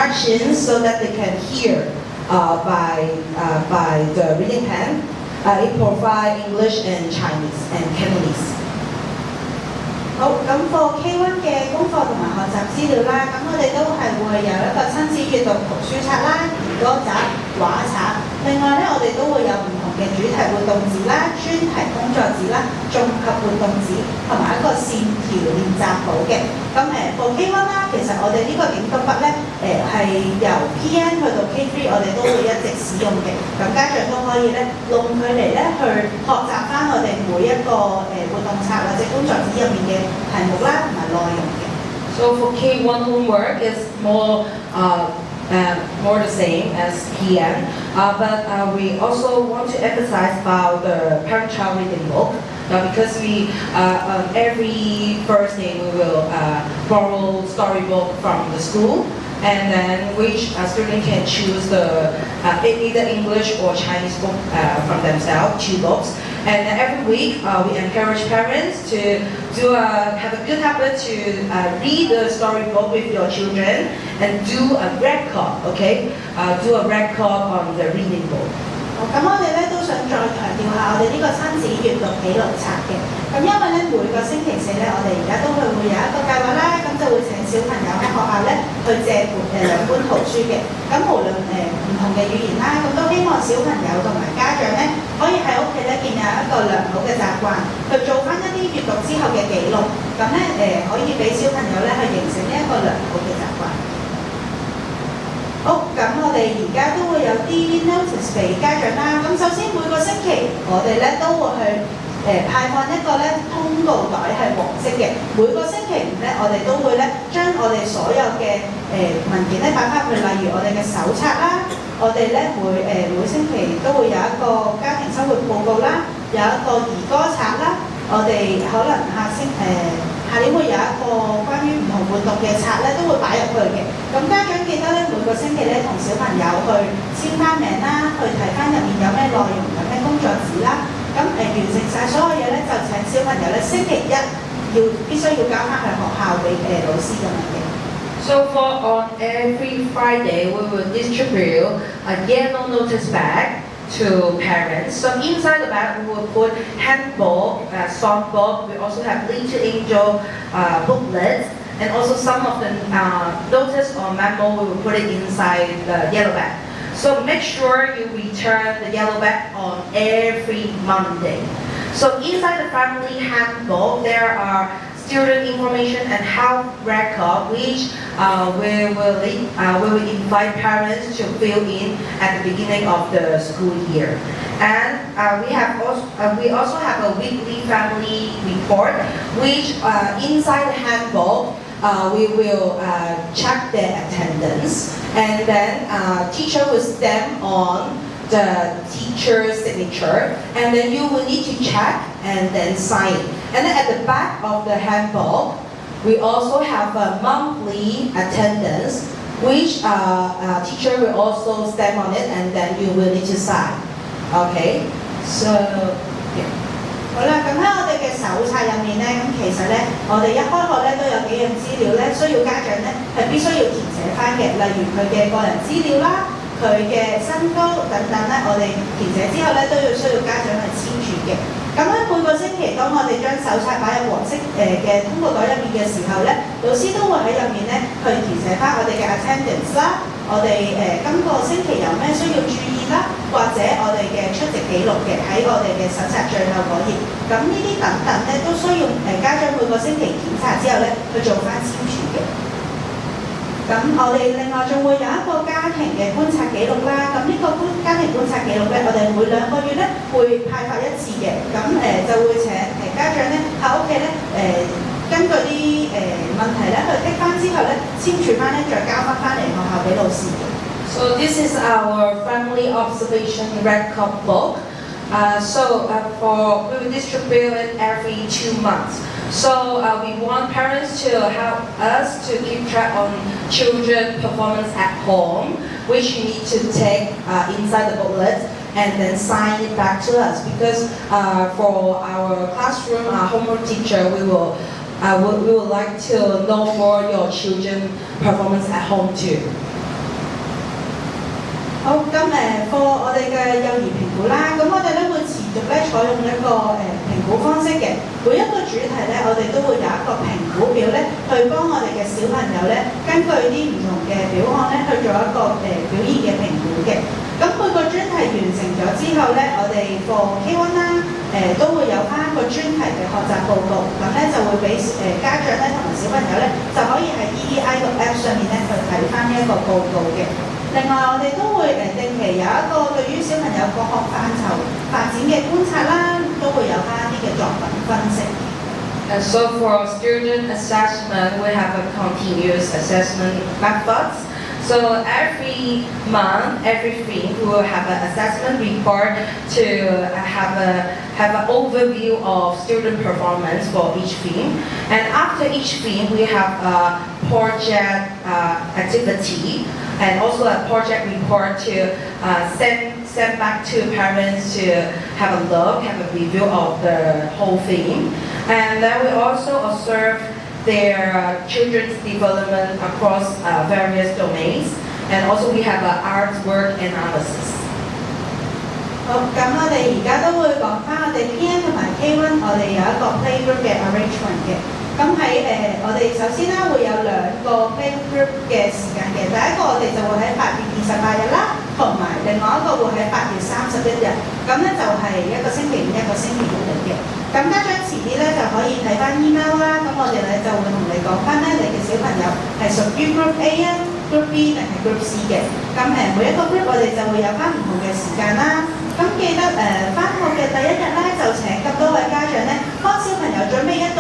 instructions so that they can hear by the reading pen. It provides English and Chinese and Cantonese. 好，咁課 K1 嘅功課同埋學習資料啦，咁我哋都係會有一個親子閱讀圖書冊啦、兒歌集、畫冊。另外咧，我哋都會有唔同嘅主題活動紙啦、專題工作紙啦、綜合活動紙同埋一個線條練習簿嘅。咁課 K1 啦，其實我哋呢個點讀法咧，係由 PN 去到 K3，我哋都會一直使用嘅。咁家長都可以咧用佢嚟咧去學習翻我哋每一個活動冊或者工作紙入面嘅題目啦同埋內容嘅。So for K1 homework is more the same as PN, but we also want to emphasize about the parent-child reading book. Because we every Thursday we will borrow storybook from the school, and then which student can choose the either English or Chinese book from themselves, 2 books. And every week we encourage parents to have a good habit to read the storybook with your children and do a record, okay? Do a record on the reading book. 咁我哋咧都想再強調下我哋呢個親子閱讀記錄冊嘅。咁因為咧每個星期四咧，我哋而家都會有一個計劃啦，咁就會請小朋友喺學校咧去借2本圖書嘅。咁無論唔同嘅語言啦，咁都希望小朋友同埋家長咧可以喺屋企咧建立一個良好嘅習慣，去做翻一啲閱讀之後嘅記錄。咁咧可以俾小朋友咧去形成呢一個良好嘅習慣。好，咁我哋而家都會有啲 notice 俾家長啦。咁首先每個星期我哋咧都會去派發一個咧通告袋係黃色嘅。每個星期五咧，我哋都會咧將我哋所有嘅文件咧擺翻去，例如我哋嘅手冊啦，我哋咧每星期都會有一個家庭生活報告啦，有一個兒歌冊啦，我哋可能下年會有一個關於唔同活動嘅冊咧，都會擺入去嘅。咁家長記得咧，每個星期咧同小朋友去簽翻名啦，去睇翻入面有咩內容，有咩工作紙啦。咁完成晒所有嘢咧，就請小朋友咧星期一必須要交翻去學校俾老師咁樣嘅。So for on every Friday, we will distribute a yellow notice bag to parents. So inside the bag we will put handbook, songbook. We also have Little Angel booklets, and also some of the notice or memo we will put it inside the yellow bag. So make sure you return the yellow bag on every Monday. So inside the family handbook there are student information and health record, which we will invite parents to fill in at the beginning of the school year. And we also have a weekly family report, which inside the handbook we will check their attendance, and then teacher will stamp on the teacher's signature, and then you will need to check and then sign. And then at the back of the handbook, we also have a monthly attendance, which teacher will also stamp on it, and then you will need to sign. Okay, so yeah. 好啦，咁喺我哋嘅手冊入面咧，咁其實咧，我哋一開學咧都有幾樣資料咧，需要家長咧係必須要填寫翻嘅，例如佢嘅個人資料啦、佢嘅身高等等咧，我哋填寫之後咧都需要家長去簽署嘅。咁喺每個星期，當我哋將手冊擺入黃色嘅通告袋入面嘅時候咧，老師都會喺入面咧去填寫翻我哋嘅 attendance 啦，我哋今個星期有咩需要注意啦，或者我哋嘅出席記錄嘅喺我哋嘅手冊最後嗰頁。咁呢啲等等咧都需要家長每個星期檢查之後咧去做翻簽署嘅。咁我哋另外仲會有一個家庭嘅觀察記錄啦。咁呢個家庭觀察記錄咧，我哋每2個月咧會派發1次嘅。咁就會請家長咧喺屋企咧根據啲問題咧去剔翻之後咧簽署翻咧，再交翻嚟學校俾老師嘅。So this is our family observation record book. We will distribute it every 2 months. So we want parents to help us to keep track on children performance at home, which you need to take inside the booklet and then sign it back to us. Because for our classroom homework teacher, we would like to know more your children performance at home too. 好，咁課我哋嘅幼兒評估啦，咁我哋咧會持續咧採用一個評估方式嘅，每一個主題咧我哋都會有一個評估表咧，去幫我哋嘅小朋友咧根據啲唔同嘅表項咧去做一個表現嘅評估嘅。咁每個專題完成咗之後咧，我哋課 K1 啦，都會有翻一個專題嘅學習報告，咁咧就會俾家長咧同埋小朋友咧就可以喺 EDI 個 App 上面咧去睇翻呢一個報告嘅。另外，我哋都會定期有一個對於小朋友各項範疇發展嘅觀察啦，都會有翻啲嘅作品分析。And so for student assessment, we have a continuous assessment methods. So every month, every theme, we will have an assessment report to have an overview of student performance for each theme. And after each theme, we have a project activity and also a project report to send back to parents to have a look, have a review of the whole theme. And then we also observe their children's development across various domains. And also we have an artwork analysis. 好，咁我哋而家都會講翻我哋 P.N. 同埋 K1，我哋有一個 playgroup 嘅 arrangement 嘅。咁喺我哋首先啦會有兩個 playgroup 嘅時間嘅，第一個我哋就會喺8月28日啦，同埋另外一個會喺8月31日。咁咧就係一個星期五一個星期六嚟嘅。咁家長遲啲咧就可以睇翻 email 啦。咁我哋咧就會同你講翻咧，你嘅小朋友係屬於 group A 啊、group B 定係 group C 嘅。咁每一個 group 我哋就會有翻唔同嘅時間啦。咁記得返學嘅第一日咧，就請咁多位家長咧幫小朋友準備一對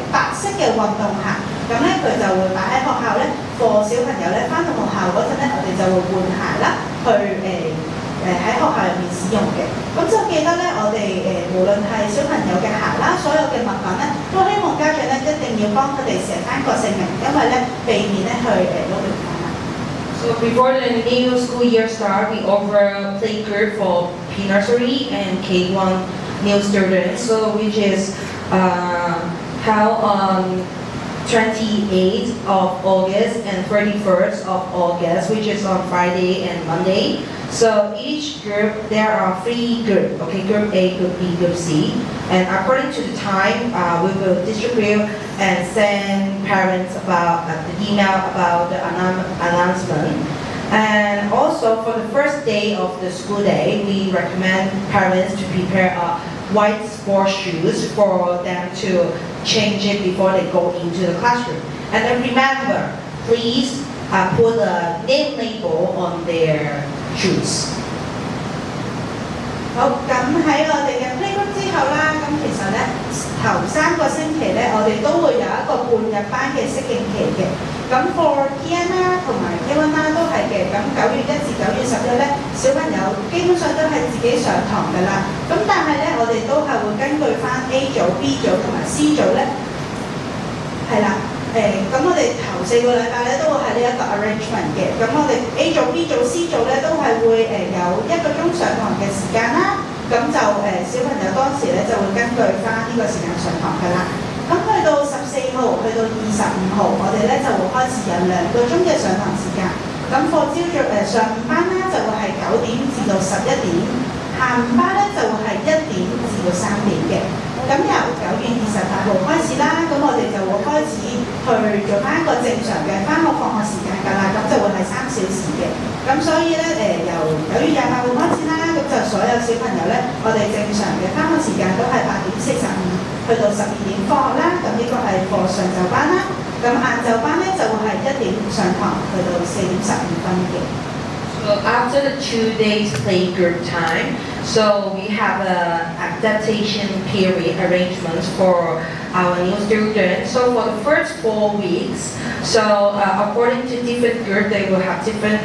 白色嘅運動鞋，咁咧佢就會擺喺學校咧，課小朋友咧返到學校嗰陣咧，我哋就會換鞋啦，去喺學校入面使用嘅。咁就記得咧，我哋無論係小朋友嘅鞋啦，所有嘅物品咧，都希望家長咧一定要幫佢哋寫翻個姓名，因為咧避免咧去攞亂翻。So before the new school year start, we offer a playgroup for pre-nursery and K1 new students, so which is held on 28th of August and 31st of August, which is on Friday and Monday. So each group, there are 3 groups, okay, group A, group B, group C. And according to the time, we will distribute and send parents about the email about the announcement. And also for the first day of the school day, we recommend parents to prepare white sports shoes for them to change it before they go into the classroom. And then remember, please put a name label on their shoes. 好，咁喺我哋嘅 playgroup 之後啦，咁其實咧頭3個星期咧，我哋都會有一個半日班嘅適應期嘅。咁 for P.N. 啦同埋 K1 啦都係嘅。咁9月1至9月11咧，小朋友基本上都係自己上堂㗎啦。咁但係咧，我哋都係會根據翻 A 組、B 組同埋 C 組咧，係啦。咁我哋頭4個禮拜咧都會係呢一個 arrangement 嘅，咁我哋 A 組、B 組、C 組咧都係會有1個鐘上堂嘅時間啦，咁就小朋友當時咧就會根據翻呢個時間上堂㗎啦。咁去到14號，去到25號，我哋咧就會開始有2個鐘嘅上堂時間。咁課朝早上午班啦就會係9點至到11點，下午班咧就會係1點至到3點嘅。咁由9月28號開始啦，咁我哋就會開始去做翻一個正常嘅返學放學時間㗎啦，咁就會係3小時嘅。咁所以咧由9月28號開始啦，咁就所有小朋友咧，我哋正常嘅返學時間都係8點45去到12點放學啦，咁呢個係課上晝班啦。咁晏晝班咧就會係1點上堂去到4點15分嘅。So after the 2 days playgroup time, so we have a adaptation period arrangements for our new students. So for the first 4 weeks, so according to different groups, they will have different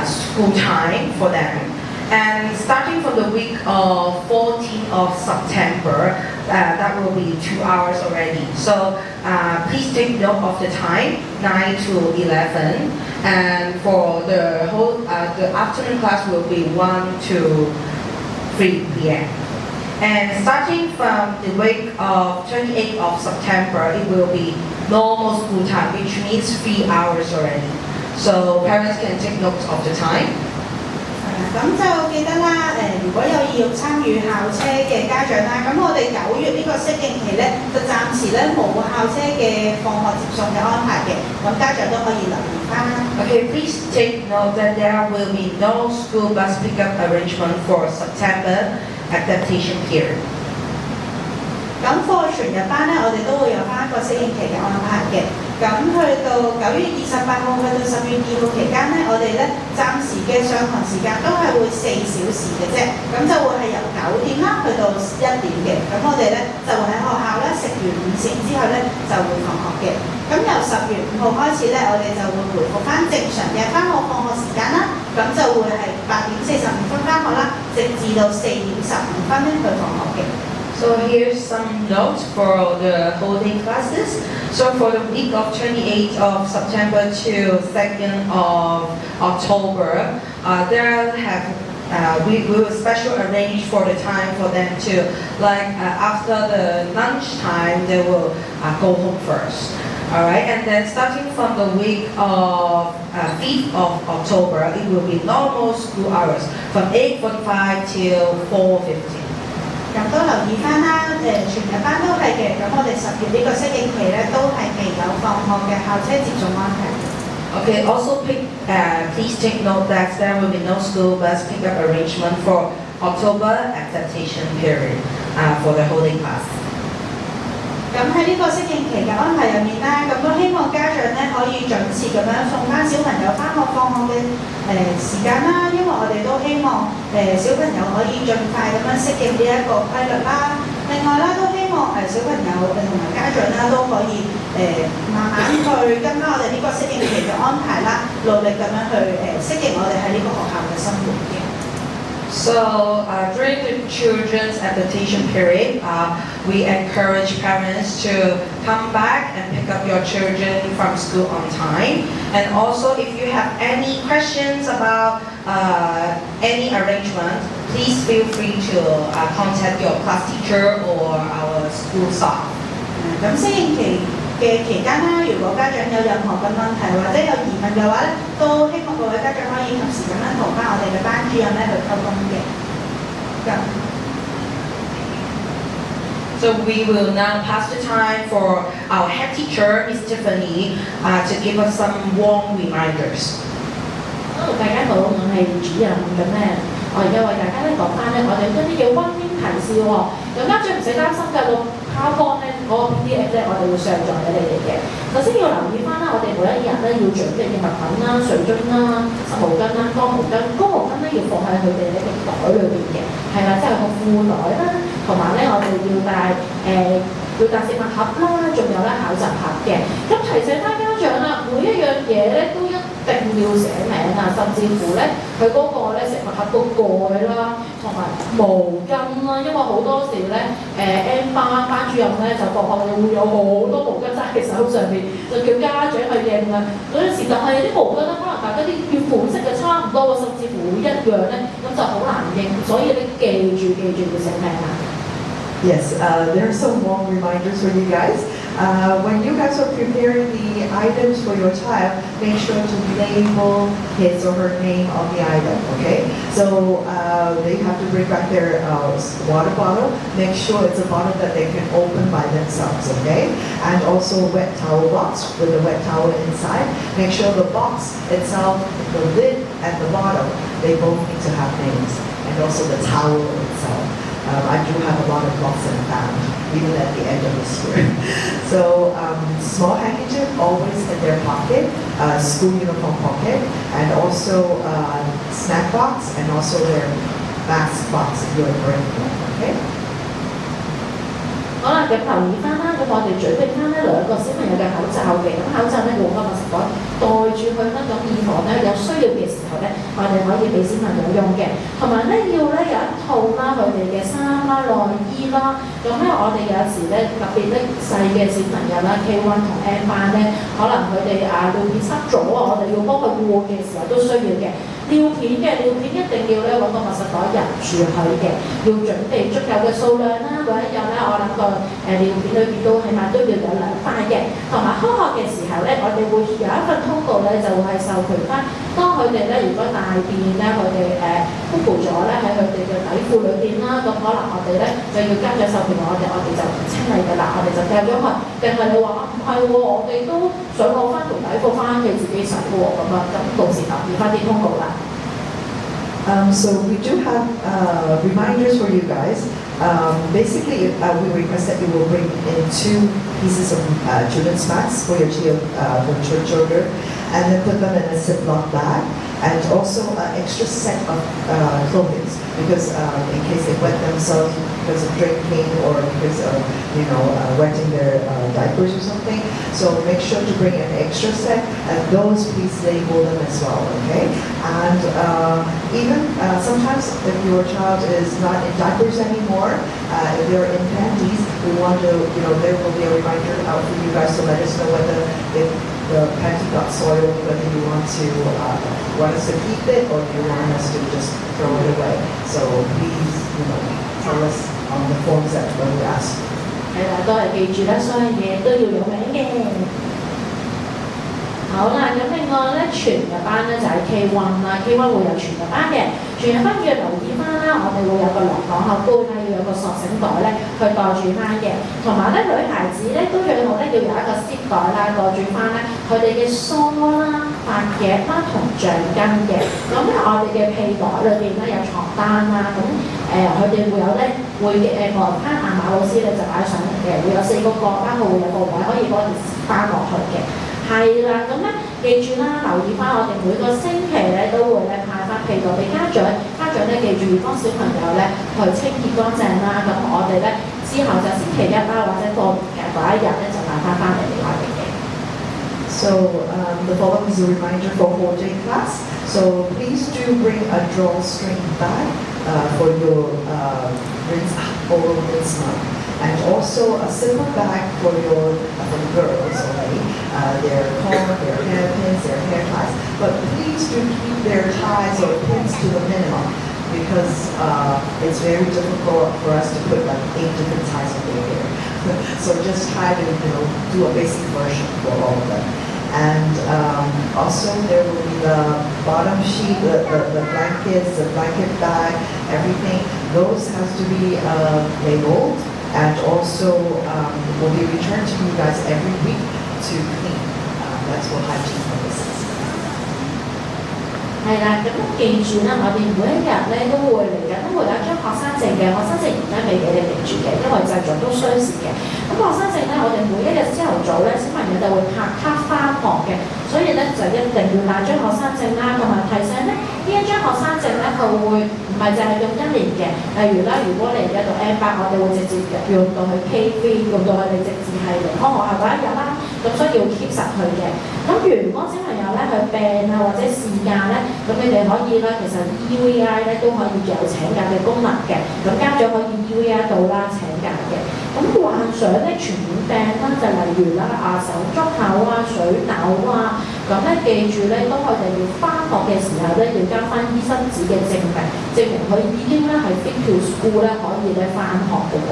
school time for them. And starting from the week of 14th of September, that will be 2 hours already. So please take note of the time, 9 to 11. And for the whole, the afternoon class will be 1 to 3 p.m. And starting from the week of 28th of September, it will be normal school time, which means 3 hours already. So parents can take note of the time. 咁就記得啦，如果有意欲參與校車嘅家長啦，咁我哋9月呢個適應期咧，就暫時咧冇校車嘅放學接送嘅安排嘅，咁家長都可以留意翻。Okay, please take note that there will be no school bus pickup arrangement for September adaptation period. 咁課全日班咧，我哋都會有翻一個適應期嘅安排嘅。咁去到9月28號去到10月2號期間咧，我哋咧暫時嘅上堂時間都係會4小時嘅啫，咁就會係由9點啦去到1點嘅。咁我哋咧就會喺學校咧食完午膳之後咧就會放學嘅。咁由10月5號開始咧，我哋就會回復翻正常嘅翻學放學時間啦。咁就會係8點45分翻學啦，直至到4點15分咧去放學嘅。So here's some notes for the whole-day classes. So for the week of 28th of September to 2nd of October, we will special arrange for the time for them to, after the lunchtime, they will go home first. Alright, and then starting from the week of 5th of October, it will be normal school hours from 8:45 till 4:15. 咁都留意翻啦，全日班都係嘅。咁我哋10月呢個適應期咧，都係未有放學嘅校車接送安排。Okay, also please take note that there will be no school bus pickup arrangement for October adaptation period for the whole day class. 咁喺呢個適應期嘅安排入面啦，咁都希望家長咧可以準時咁樣送翻小朋友翻學放學嘅時間啦，因為我哋都希望小朋友可以盡快咁樣適應呢一個規律啦。另外啦，都希望小朋友同埋家長啦都可以慢慢去跟翻我哋呢個適應期嘅安排啦，努力咁樣去適應我哋喺呢個學校嘅生活嘅。So during the children's adaptation period, we encourage parents to come back and pick up your children from school on time. And also, if you have any questions about any arrangement, please feel free to contact your class teacher or our school staff. 咁適應期嘅期間啦，如果家長有任何嘅問題或者有疑問嘅話咧，都希望各位家長可以及時咁樣同翻我哋嘅班主任咧去溝通嘅。So we will now pass the time for our head teacher, Miss Tiffany, to give us some warm reminders. 大家好，我係主任咁咧，我而家為大家咧講翻咧，我哋一啲嘅溫馨提示喎，咁家長唔使擔心㗎，個 PowerPoint 咧嗰個 PDF 咧，我哋會上載俾你哋嘅。首先要留意翻啦，我哋每一日咧要準備嘅物品啦，水樽啦、濕毛巾啦、乾毛巾，乾毛巾咧要放喺佢哋呢個袋裏邊嘅，係啦，即係個褲袋啦，同埋咧我哋要帶食物盒啦，仲有咧考習盒嘅。咁提醒翻家長啦，每一樣嘢咧都一定要寫名啊，甚至乎咧佢嗰個咧食物盒個蓋啦，同埋毛巾啦，因為好多時咧N 班主任咧就放學會有好多毛巾揸喺手上邊，就叫家長去認啊。嗰陣時，但係啲毛巾咧，可能大家啲要款式嘅差唔多，甚至乎一樣咧，咁就好難認，所以你記住要寫名啊。Yes, there are some warm reminders for you guys. When you guys are preparing the items for your child, make sure to label his or her name on the item, okay? So they have to bring back their water bottle. Make sure it's a bottle that they can open by themselves, okay? And also a wet towel box with a wet towel inside. Make sure the box itself, the lid and the bottle, they both need to have names. And also the towel itself. I do have a lot of lost and found, even at the end of this year. So small handkerchief always in their pocket, school uniform pocket, and also snack box, and also their mask box if you're bringing one, okay? 好啦，咁留意翻啦，咁我哋準備翻呢2個小朋友嘅口罩嘅，咁口罩咧用個密實袋袋住佢啦，咁以防咧有需要嘅時候咧，我哋可以俾小朋友用嘅，同埋咧要咧有一套啦佢哋嘅衫啦、內衣啦，咁咧我哋有時咧特別咧細嘅小朋友啦 K1 同 M 班咧，可能佢哋尿片濕咗啊，我哋要幫佢換嘅時候都需要嘅。尿片一定要咧揾個密實袋入住佢嘅，要準備足夠嘅數量啦。每一日咧，我諗個尿片裏邊都起碼都要有2塊嘅。同埋開學嘅時候咧，我哋會有一份通告咧，就會係授權翻，當佢哋咧如果大便咧，佢哋鋪咗咧喺佢哋嘅底褲裏邊啦，咁可能我哋咧就要家長授權我哋就唔清理㗎啦，我哋就掉咗佢。定係你話唔係喎，我哋都想攞翻條底褲翻去自己洗喎，咁到時留意翻啲通告啦。So we do have reminders for you guys. Basically, we request that you will bring in 2 pieces of children's mats for your children, and then put them in a Ziploc bag, and also an extra set of clothing, because in case they wet themselves because of drinking or because of wetting their diapers or something. So make sure to bring an extra set, and those please label them as well, okay? And even sometimes if your child is not in diapers anymore, if they're in panties, we want to, there will be a reminder out for you guys to let us know whether if the panty got soiled, whether you want us to keep it or you want us to just throw it away. So please, tell us on the forms that we ask. 係啦，都係記住啦，所有嘢都要有名嘅。好啦，咁另外咧，全日班咧就係 K1 啦，K1 會有全日班嘅，全日班要留意翻啦，我哋會有個落檔口杯啦，要有個索繩袋咧去袋住翻嘅，同埋咧女孩子咧都最好咧要有一個摺袋啦，袋住翻咧佢哋嘅梳啦、髮夾啦同橡筋嘅。咁咧我哋嘅屁袋裏邊咧有床單啦，咁佢哋會有咧外翻馬老師咧就擺上嚟嘅，會有4個角啦，佢會有個位可以幫你翻落去嘅。係啦，咁咧記住啦，留意翻我哋每個星期咧都會咧派翻屁袋俾家長，家長咧記住要幫小朋友咧去清潔乾淨啦。咁我哋咧之後就星期1啦，或者過年嘅嗰一日咧就派翻嚟俾我哋嘅。So the following is a reminder for whole day class. So please do bring a drawstring bag for your oral rinse month. And also a silver bag for the girls, okay? Their comb, their hairpins, their hair ties. But please do keep their ties or pins to the minimum, because it's very difficult for us to put like 8 different ties in their hair. So just try to do a basic version for all of them. And also there will be the bottom sheet, the blankets, the blanket bag, everything. Those has to be labeled. And also will be returned to you guys every week to clean. That's for hygiene purposes. 係啦，咁記住啦，我哋每一日咧都會嚟緊，都會有一張學生證嘅。學生證而家未俾你哋住嘅，因為製作都需時嘅。咁學生證咧，我哋每一日朝頭早咧，小朋友就會拍卡翻學嘅，所以咧就一定要帶張學生證啦。同埋提醒咧，呢一張學生證咧，佢會唔係就係用1年嘅。例如啦，如果你而家讀 M8，我哋會直接用到去 K3，用到佢哋直接係離開學校嗰一日啦。咁所以要 keep 實佢嘅。咁如果小朋友咧佢病啊或者事假咧，咁你哋可以咧，其實 EVI 咧都可以有請假嘅功能嘅。咁家長可以 EVI 到啦請假嘅。咁患上咧傳染病啦，就例如啦手足口啊、水痘啊，咁咧記住咧，當佢哋要翻學嘅時候咧，要交翻醫生紙嘅證明佢已經咧係 fit to school 咧可以咧翻學嘅喎。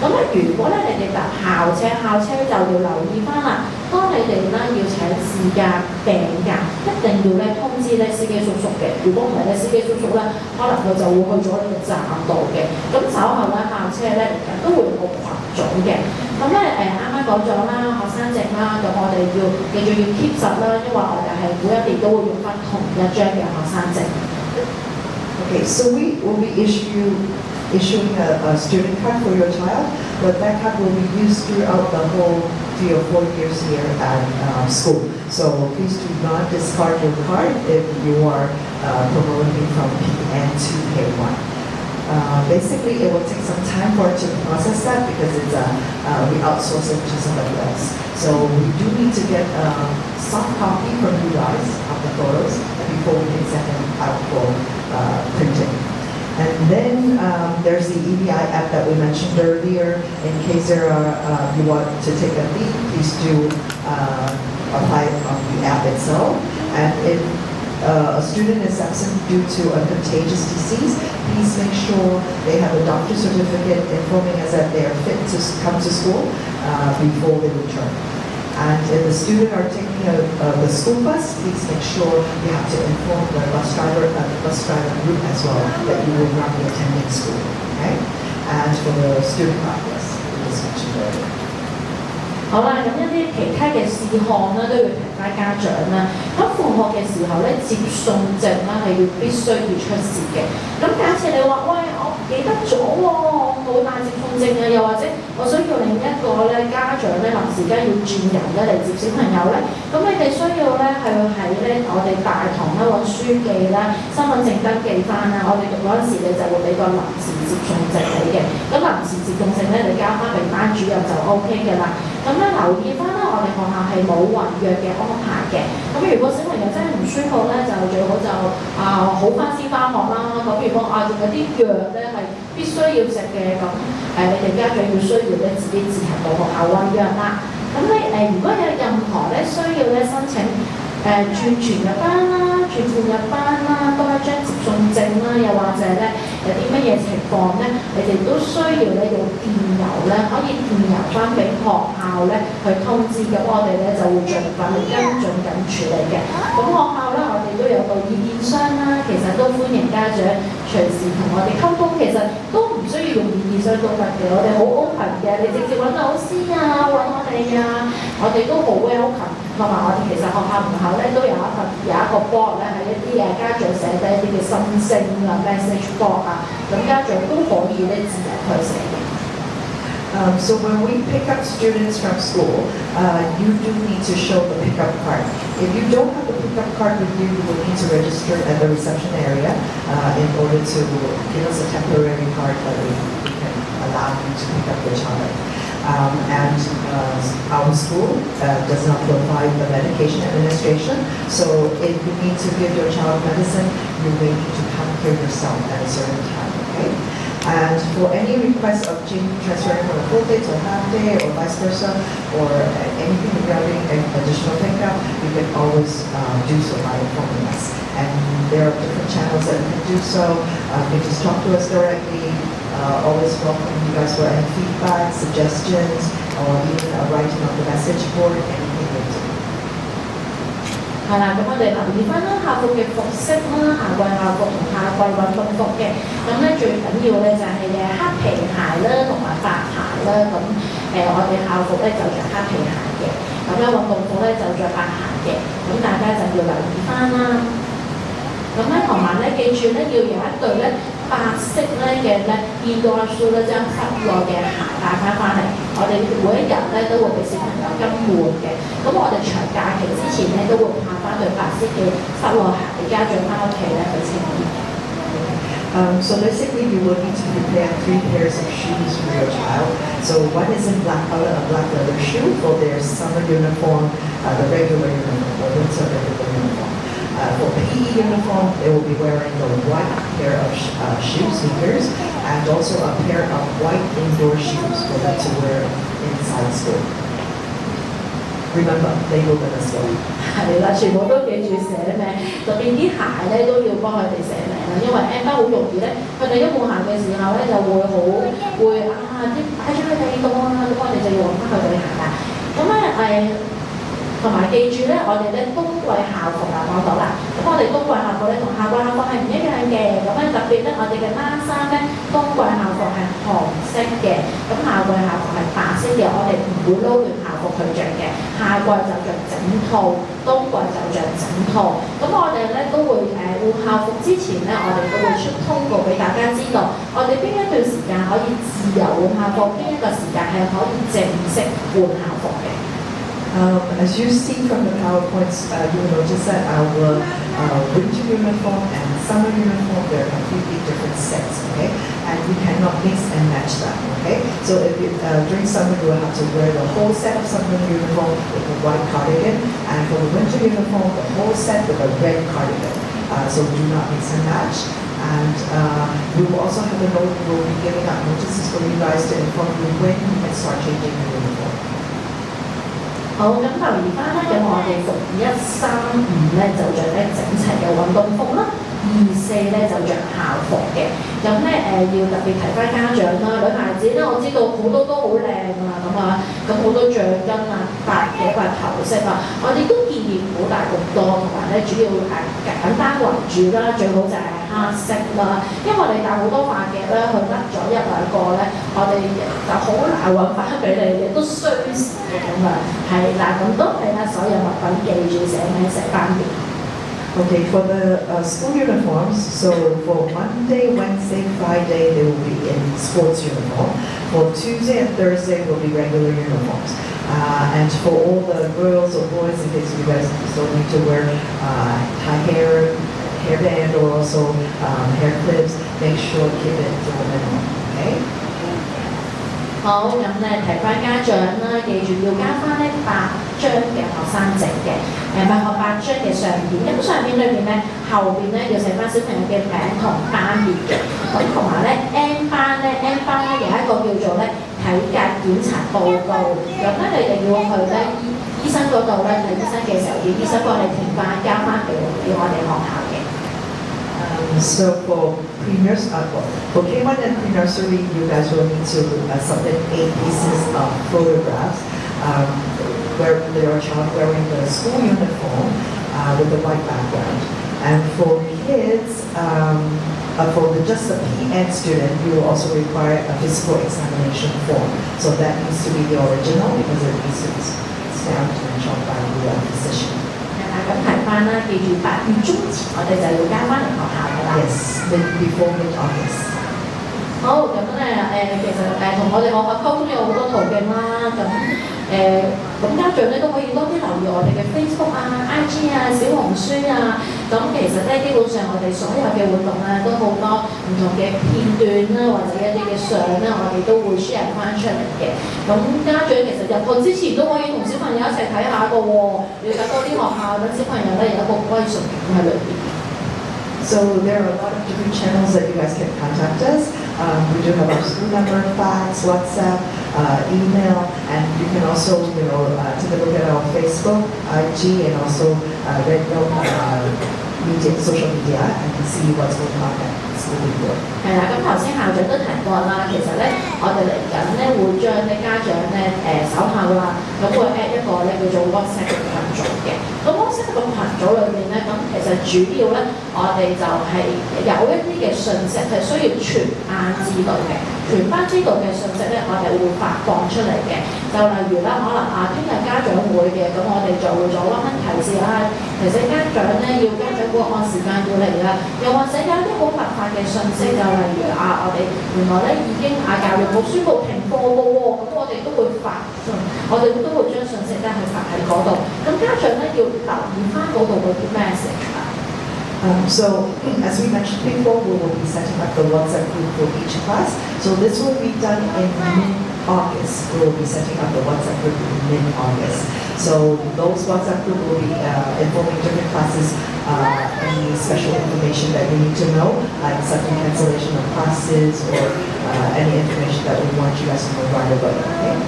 咁咧如果咧你哋搭校車就要留意翻啦。當你哋咧要請事假、病假，一定要咧通知咧司機叔叔嘅。如果唔係咧，司機叔叔咧可能佢就會去咗呢個站度嘅。咁稍後咧校車咧都會有個群組嘅。咁咧啱啱講咗啦，學生證啦，咁我哋要記住要 keep 實啦，因為我哋係每一年都會用翻同一張嘅學生證。Okay, so we will be issuing a student card for your child, but that card will be used throughout the whole 3 or 4 years here at school. So please do not discard your card if you are promoting from PN to K1. Basically, it will take some time for it to process that because we outsource it to somebody else. So we do need to get a soft copy from you guys of the photos before we can send them out for printing. And then there's the EVI app that we mentioned earlier. In case you want to take a leave, please do apply it on the app itself. And if a student is absent due to a contagious disease, please make sure they have a doctor's certificate informing us that they are fit to come to school before they return. And if the student are taking the school bus, please make sure you have to inform the bus driver group as well that you will not be attending school. Okay? And for the student progress, we just mentioned earlier. 好啦，咁一啲其他嘅事項咧都要提翻家長啦。咁放學嘅時候咧，接送證咧係必須要出示嘅。咁假設你話喂，我唔記得咗喎，我冇帶接送證啊，又或者我想要另一個咧家長咧臨時間要轉人咧嚟接小朋友咧，咁你哋需要咧係要喺咧我哋大堂咧揾書記啦、身份證登記翻啦。我哋讀嗰陣時你就會俾個臨時接送證你嘅。咁臨時接送證咧，你交翻俾班主任就 OK 嘅啦。咁咧留意翻啦，我哋學校係冇違約嘅安排嘅。咁如果小朋友真係唔舒服咧，就最好就好翻先翻學啦。咁如果仲有啲藥咧係必須要食嘅，咁你哋家長要需要咧自己自行到學校揾藥啦。咁咧如果有任何咧需要咧申請轉全日班啦、轉半日班啦、多一張接送證啦，又或者咧有啲乜嘢情況咧，你哋都需要咧用電郵咧，可以電郵翻俾學校咧去通知，咁我哋咧就會盡快跟進緊處理嘅。咁學校咧，我哋都有個意見箱啦，其實都歡迎家長隨時同我哋溝通，其實都唔需要用意見箱都得嘅，我哋好 open 嘅，你直接揾老師啊，揾我哋啊，我哋都好 welcome。同埋我哋其實學校門口咧都有一個 board 咧，係一啲家長寫低一啲嘅心聲啊 message board 啊，咁家長都可以咧自由去寫嘅。So when we pick up students from school, you do need to show the pickup card. If you don't have the pickup card with you, you will need to register at the reception area in order to give us a temporary card that we can allow you to pick up your child. And our school does not provide the medication administration, so if you need to give your child medicine, you may need to come here yourself at a certain time, okay? And for any request of transferring from a full day to a half day or vice versa, or anything regarding an additional pickup, you can always do so by informing us. And there are different channels that you can do so. You can just talk to us directly. Always welcome you guys for any feedback, suggestions, or even writing on the message board, anything you do. 係啦，咁我哋留意翻啦，校服嘅服飾啦，夏季校服同夏季運動服嘅，咁咧最緊要咧就係黑皮鞋啦，同埋白鞋啦，咁我哋校服咧就着黑皮鞋嘅，咁咧運動服咧就着白鞋嘅，咁大家就要留意翻啦。咁咧同埋咧記住咧要有一對咧白色咧嘅咧 indoor shoe 咧，將室內嘅鞋帶翻嚟。我哋每一日咧都會俾小朋友更換嘅。咁我哋長假期之前咧都會派翻對白色嘅室內鞋俾家長翻屋企咧去清潔。So basically, you will need to prepare 3 pairs of shoes for your child. So one is in black color, a black leather shoe for their summer uniform, the regular uniform, or winter regular uniform. For PE uniform, they will be wearing the white pair of shoes, sneakers, and also a pair of white indoor shoes for them to wear inside school. Remember, they will let us go. 係啦，全部都記住寫名，特別啲鞋咧都要幫佢哋寫名啦，因為 M 好容易咧，佢哋一冇鞋嘅時候咧就會啲擺咗喺第二度啊，咁我哋就要揾翻佢哋鞋啦。咁咧同埋記住咧，我哋咧冬季校服講到啦。咁我哋冬季校服咧同夏季校服係唔一樣嘅。咁咧特別咧，我哋嘅冷衫咧，冬季校服係紅色嘅，咁夏季校服係白色嘅。我哋唔會撈亂校服去着嘅。夏季就着整套，冬季就着整套。咁我哋咧都會換校服之前咧，我哋都會出通告俾大家知道，我哋邊一段時間可以自由換校服，邊一個時間係可以正式換校服嘅。As you see from the PowerPoints, you will notice that our winter uniform and summer uniform, they're completely different sets, okay? And we cannot mix and match them, okay? So if you, during summer, you will have to wear the whole set of summer uniform with a white cardigan, and for the winter uniform, the whole set with a red cardigan. So do not mix and match. And we will also have we'll be giving out notices for you guys to inform you when you can start changing your uniform. 好，咁留意翻咧，咁我哋服135咧就着咧整齊嘅運咁咧要特別提翻家長啦，女孩子咧我知道好多都好靚啊，咁好多橡筋啊、白嘅或頭飾啊，我哋都建議唔好戴咁多，同埋咧主要係簡單為主啦，最好就係黑色啦，因為我哋戴好多髮夾咧，佢甩咗一兩個咧，我哋就好難揾翻俾你，亦都需時嘅咁啊，係啦，咁都係啦，所有物品記住寫名寫翻嘅。Okay, for the school uniforms, so for Monday, Wednesday, Friday, they will be in sports uniform. For Tuesday and Thursday will be regular uniforms. And for all the girls or boys, in case you guys still need to wear tie hairband or also hair clips, make sure to keep it to a minimum. Okay? 好，咁咧提翻家長啦，記住要加翻咧8張嘅學生證嘅，唔係學8張嘅相片，咁相片裏邊咧後邊咧要寫翻小朋友嘅名同班別嘅，咁同埋咧 N 班咧有一個叫做咧體格檢查報告，咁咧你哋要去咧醫生嗰度咧睇醫生嘅時候，要醫生幫你填翻交翻俾我哋學校嘅。So for for K1 and pre-nursery, you guys will need to submit 8 pieces of photographs where your child wearing the school uniform with the white background. And for kids, just the PN student, you will also require a physical examination form. So that needs to be the original because it needs to be stamped and shown by the physician. 咁提翻啦，記住8月中前我哋就要交翻嚟學校㗎啦。Yes, before mid-August. 好，咁咧其實同我哋學校溝通有好多途徑啦，咁家長咧都可以多啲留意我哋嘅 Facebook 啊、IG 啊、小紅書啊，咁其實咧基本上我哋所有嘅活動咧都好多唔同嘅片段啦，或者一啲嘅相啦，我哋都會 share 翻出嚟嘅。咁家長其實入學之前都可以同小朋友一齊睇下個喎，了解多啲學校，等小朋友咧有一個歸屬感喺裏邊。So there are a lot of different channels that you guys can contact us. We do have our school number, fax, WhatsApp, email, and you can also, take a look at our Facebook, IG, and also Red Note social media, and see what's going on at school board. 係啦，咁頭先校長都提過啦，其實咧我哋嚟緊咧會將啲家長咧稍後啦，咁會 at 一個咧叫做 WhatsApp 嘅群組嘅。咁 WhatsApp 個群組裏面咧，咁其實主要咧我哋就係有一啲嘅信息係需要全班知道嘅，全班知道嘅信息咧我哋會發放出嚟嘅。就例如啦，可能聽日家長會嘅，咁我哋就會做溫馨提示啦，提醒家長咧要家長會按時間要嚟啦，又或者有一啲好突發嘅信息，就例如我哋原來咧已經教育局宣布停課嘅喎，咁我哋都會發信，我哋都會將信息咧去發喺嗰度，咁家長咧要留意翻嗰度嗰啲 message 啦。So, as we mentioned before, we will be setting up the WhatsApp group for each class. So this will be done in mid-August. We will be setting up the WhatsApp group in mid-August. So those WhatsApp group will be informing different classes any special information that you need to know, like sudden cancellation of classes or any information that we want you guys to know right away. Okay?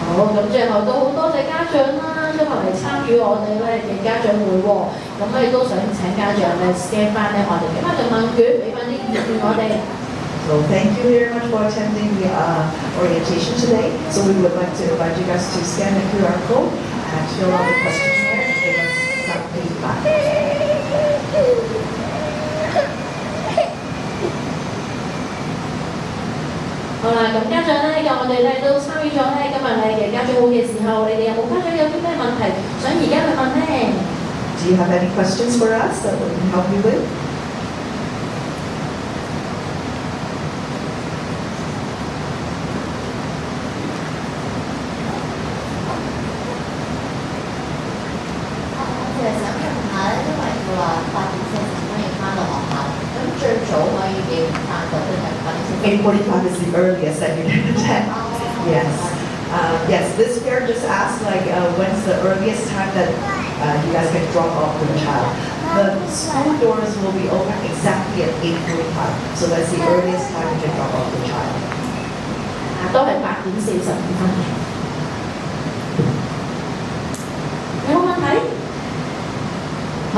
好，咁最後都好多謝家長啦，今日嚟參與我哋咧嘅家長會喎，咁咧都想請家長咧 scan 翻咧我哋嘅家長問卷，俾翻啲意見我哋。So thank you very much for attending the orientation today. So we would like to invite you guys to scan the QR code and fill out the questionnaire and give us some feedback. 好啦，咁家長咧，我哋咧都參與咗咧今日咧嘅家長會嘅時候，你哋有冇家長有啲咩問題想而家去問咧？ Do you have any questions for us that we can help you with? Eight 45 is the earliest that you can attend. Yes. Yes, this parent just asked when's the earliest time that you guys can drop off your child. The school doors will be open exactly at 8:45, so that's the earliest time you can drop off your child. 都係8:45嘅。有冇問題？好。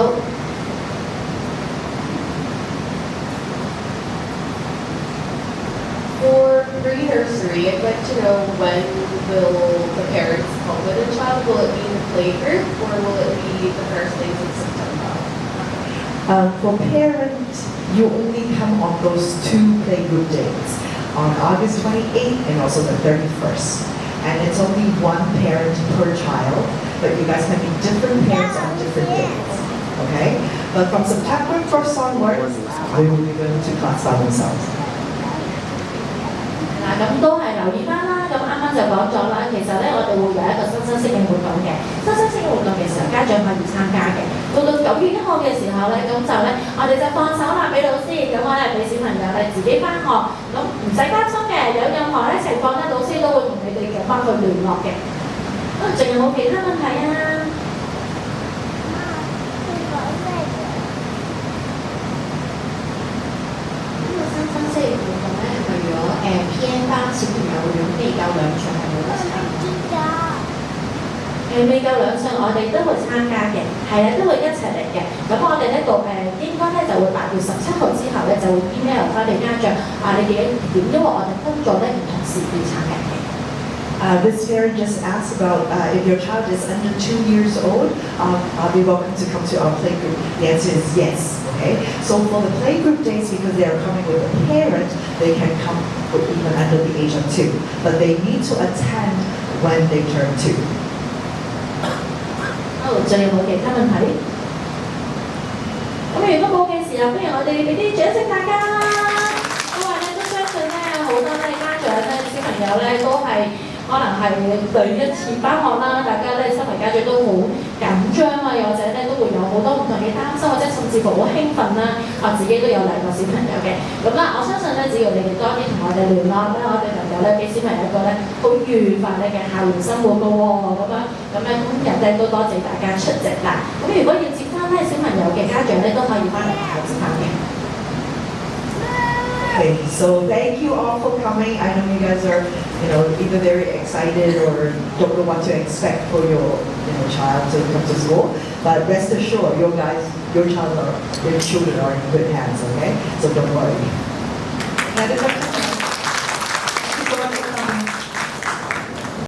I'd like to know when will the parents come with a child? Will it be in the playgroup or will it be the first days in September? For parents, you only come on those 2 playgroup dates, on August 28th and also the 31st. And it's only 1 parent per child, but you guys can be different parents on different dates. Okay? But from September 1st onwards, they will be going to class by themselves. 嗱，咁都係留意翻啦。咁啱啱就講咗啦，其實咧我哋會有一個新生適應活動嘅。新生適應活動嘅時候，家長可以參加嘅。到到9月1號嘅時候咧，咁就咧我哋就放手啦俾老師，咁我哋俾小朋友咧自己翻學，咁唔使擔心嘅。有任何咧情況咧，老師都會同你哋嘅翻去聯絡嘅。仲有冇其他問題啊？新生適應活動咧，係咪如果偏班小朋友如果未夠2歲係冇得參加？未夠2歲，我哋都會參加嘅，係啊，都會一齊嚟嘅。咁我哋咧應該咧就會8月17號之後咧就會 email 翻俾家長你哋點，因為我哋分咗咧唔同時段參加嘅。This parent just asked about if your child is under 2 years old, are they welcome to come to our playgroup? The answer is yes. Okay. So for the playgroup days, because they are coming with a parent, they can come even under the age of 2, but they need to attend when they turn 2. 仲有冇其他問題？咁如果冇嘅時候，不如我哋俾啲掌聲大家啦！因為咧都相信咧好多咧家長咧小朋友咧都係可能係第一次返學啦，大家咧身為家長都好緊張啊，又或者咧都會有好多唔同嘅擔心，或者甚至乎好興奮啦。自己都有2個小朋友嘅，咁啦，我相信咧只要你哋多啲同我哋聯絡咧，我哋能夠咧俾小朋友一個咧好愉快嘅校園生活嘅喎，咁咧今日咧都多謝大家出席啦。咁如果要接翻咧小朋友嘅家長咧都可以翻嚟學校接翻嘅。Okay, so thank you all for coming. I know you guys are, either very excited or don't know what to expect for your, child to come to school. But rest assured, your children are in good hands. Okay, so don't worry.